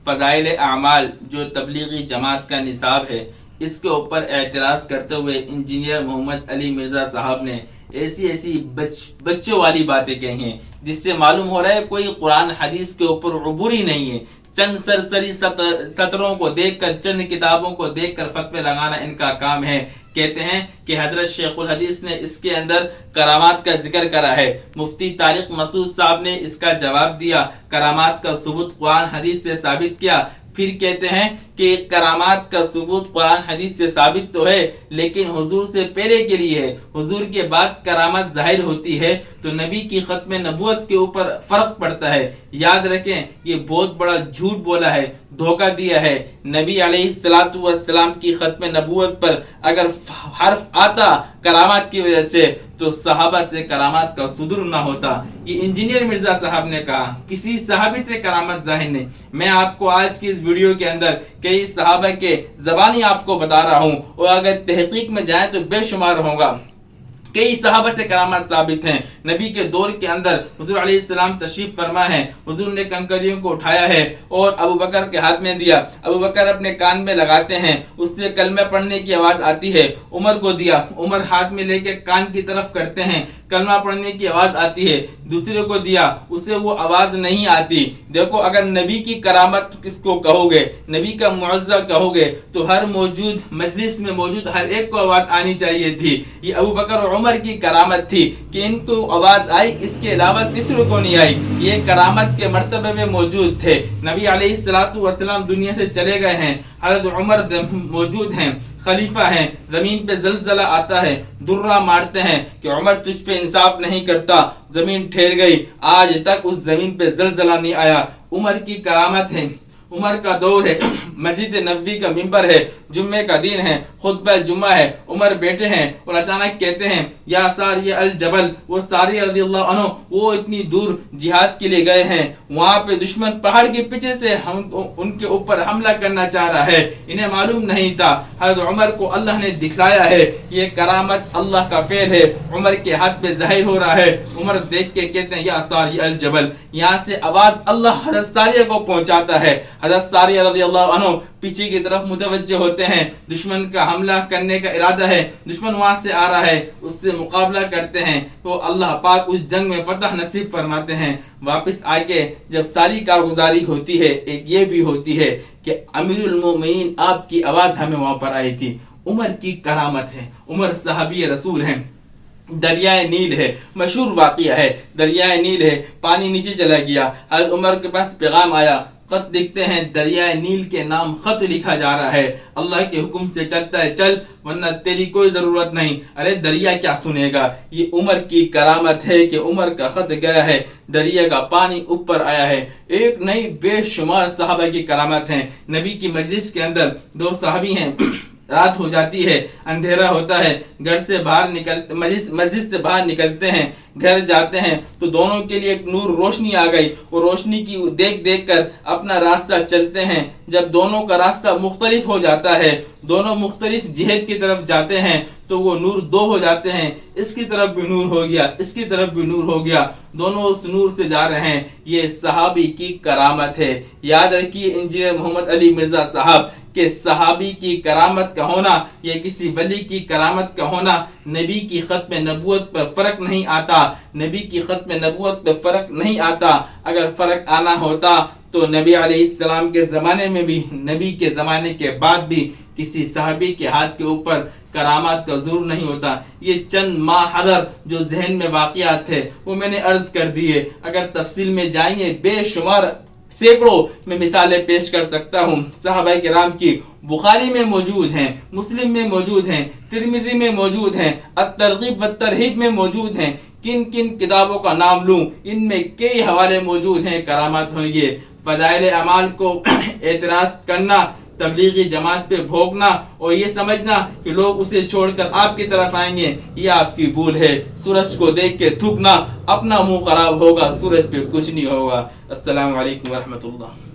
فضائل اعمال جو تبلیغی جماعت کا نصاب ہے اس کے اوپر اعتراض کرتے ہوئے انجینئر محمد علی مرزا صاحب نے ایسی بچوں والی باتیں کہی ہیں، جس سے معلوم ہو رہا ہے کوئی قرآن حدیث کے اوپر عبور ہی نہیں ہے۔ چند سرسری سطروں کو دیکھ کر، چند کتابوں کو دیکھ کر فتوے لگانا ان کا کام ہے۔ کہتے ہیں کہ حضرت شیخ الحدیث نے اس کے اندر کرامات کا ذکر کرا ہے، مفتی طارق مسعود صاحب نے اس کا جواب دیا، کرامات کا ثبوت قرآن حدیث سے ثابت کیا۔ پھر کہتے ہیں کہ کرامات کا ثبوت قرآن حدیث سے ثابت تو ہے، لیکن حضور سے پہلے کے لیے ہے، حضور کے بعد کرامت ظاہر ہوتی ہے تو نبی کی ختم نبوت کے اوپر فرق پڑتا ہے۔ یاد رکھیں یہ بہت بڑا جھوٹ بولا ہے، دھوکہ دیا ہے۔ نبی علیہ الصلوۃ والسلام کی ختم نبوت پر اگر حرف آتا کرامات کی وجہ سے تو صحابہ سے کرامات کا صدور نہ ہوتا۔ یہ انجینئر مرزا صاحب نے کہا، کسی صحابی سے کرامت ظاہر نہیں۔ میں آپ کو آج کی اس ویڈیو کے اندر کئی صحابہ کے زبانی آپ کو بتا رہا ہوں، اور اگر تحقیق میں جائیں تو بے شمار ہوگا۔ کئی صحابہ سے کرامات ثابت ہیں۔ نبی کے دور کے اندر حضور علیہ السلام تشریف فرما ہے، حضور نے کنکریوں کو اٹھایا ہے اور ابو بکر کے ہاتھ میں دیا، ابو بکر اپنے کان میں لگاتے ہیں، اس سے کلمہ پڑھنے کی آواز آتی ہے، عمر کو دیا، عمر ہاتھ میں لے کے کان کی طرف کرتے ہیں، کلمہ پڑھنے کی آواز آتی ہے، دوسرے کو دیا، اسے وہ آواز نہیں آتی۔ دیکھو اگر نبی کی کرامت کس کو کہو گے، نبی کا معجزہ کہو گے تو ہر موجود مجلس میں موجود ہر ایک کو آواز آنی چاہیے تھی۔ یہ ابو بکر اور عمر کی کرامت تھی کہ ان کو آواز آئی، اس کے علاوہ تیسرے کو نہیں آئی۔ یہ کرامت کے مرتبے میں موجود تھے۔ نبی علیہ الصلوۃ والسلام دنیا سے چلے گئے ہیں، حضرت عمر موجود ہیں، خلیفہ ہیں، زمین پہ زلزلہ آتا ہے، درہ مارتے ہیں کہ عمر تجھ پہ انصاف نہیں کرتا، زمین ٹھہر گئی، آج تک اس زمین پہ زلزلہ نہیں آیا۔ عمر کی کرامت ہے، عمر کا دور ہے، مسجد نبوی کا ممبر ہے، جمعے کا دن ہے، خطبہ جمعہ ہے، عمر بیٹھے ہیں اور اچانک کہتے ہیں یا ساری الجبل، وہ ساری رضی اللہ عنہ وہ اتنی دور جہاد کے لیے گئے ہیں، وہاں پہ دشمن پہاڑ کے پیچھے سے ان کے اوپر حملہ کرنا چاہ رہا ہے، انہیں معلوم نہیں تھا۔ حضرت عمر کو اللہ نے دکھلایا ہے، یہ کرامت اللہ کا فعل ہے، عمر کے ہاتھ پہ ظاہر ہو رہا ہے۔ عمر دیکھ کے کہتے ہیں یا ساری الجبل، یہاں سے آواز اللہ حضرت ساریہ کو پہنچاتا ہے۔ حضرت ساریہ رضی اللہ عنہ پیچھے کی طرف متوجہ ہوتے ہیں، دشمن کا حملہ کرنے کا ارادہ ہے، دشمن وہاں سے آ رہا ہے، اس سے مقابلہ کرتے ہیں تو اللہ پاک اس جنگ میں فتح نصیب فرماتے ہیں۔ واپس آ کے جب ساری کارگزاری ہوتی ہے، ایک یہ بھی ہوتی ہے کہ امیر المومنین آپ کی آواز ہمیں وہاں پر آئی تھی۔ عمر کی کرامت ہے، عمر صحابی رسول ہیں۔ دریائے نیل ہے، مشہور واقعہ ہے، دریائے نیل ہے، پانی نیچے چلا گیا، حضرت عمر کے پاس پیغام آیا، خط لکھتے ہیں، دریائے نیل کے نام خط لکھا جا رہا ہے، اللہ کے حکم سے چلتا ہے چل ورنہ تیری کوئی ضرورت نہیں۔ ارے دریا کیا سنے گا، یہ عمر کی کرامت ہے کہ عمر کا خط گیا ہے، دریا کا پانی اوپر آیا ہے۔ ایک نہیں بے شمار صحابہ کی کرامت ہیں۔ نبی کی مجلس کے اندر دو صحابی ہیں، رات ہو جاتی ہے، اندھیرا ہوتا ہے، گھر سے باہر نکلتے، مسجد سے باہر نکلتے ہیں، گھر جاتے ہیں تو دونوں کے لیے ایک نور روشنی آ گئی، وہ روشنی کی دیکھ دیکھ کر اپنا راستہ چلتے ہیں۔ جب دونوں کا راستہ مختلف ہو جاتا ہے، دونوں مختلف جہت کی طرف جاتے ہیں تو وہ نور دو ہو جاتے ہیں، اس کی طرف بھی نور ہو گیا، اس کی طرف بھی نور ہو گیا، دونوں اس نور سے جا رہے ہیں۔ یہ صحابی کی کرامت ہے۔ یاد رکھیے انجینئر محمد علی مرزا صاحب کہ صحابی کی کرامت کا ہونا یا کسی ولی کی کرامت کا ہونا نبی کی ختم نبوت پر فرق نہیں آتا، نبی کی ختم نبوت پر فرق نہیں آتا۔ اگر فرق آنا ہوتا تو نبی علیہ السلام کے زمانے میں بھی، نبی کے زمانے کے بعد بھی کسی صحابی کے ہاتھ کے اوپر کرامات کا ظہور نہیں ہوتا۔ یہ چند ماحضر جو ذہن میں واقعات تھے وہ میں نے عرض کر دیے، اگر تفصیل میں جائیں گے بے شمار سینکڑوں میں مثالیں پیش کر سکتا ہوں صحابہ کرام کی۔ بخاری میں موجود ہیں، مسلم میں موجود ہیں، ترمذی میں موجود ہیں، الترغیب والترہیب میں موجود ہیں۔ کن کن کتابوں کا نام لوں، ان میں کئی حوالے موجود ہیں کرامات ہوں گے۔ فضائل اعمال کو اعتراض کرنا، تبلیغی جماعت پہ بھوگنا اور یہ سمجھنا کہ لوگ اسے چھوڑ کر آپ کی طرف آئیں گے، یہ آپ کی بھول ہے۔ سورج کو دیکھ کے تھوکنا، اپنا منہ خراب ہوگا، سورج پہ کچھ نہیں ہوگا۔ السلام علیکم ورحمۃ اللہ۔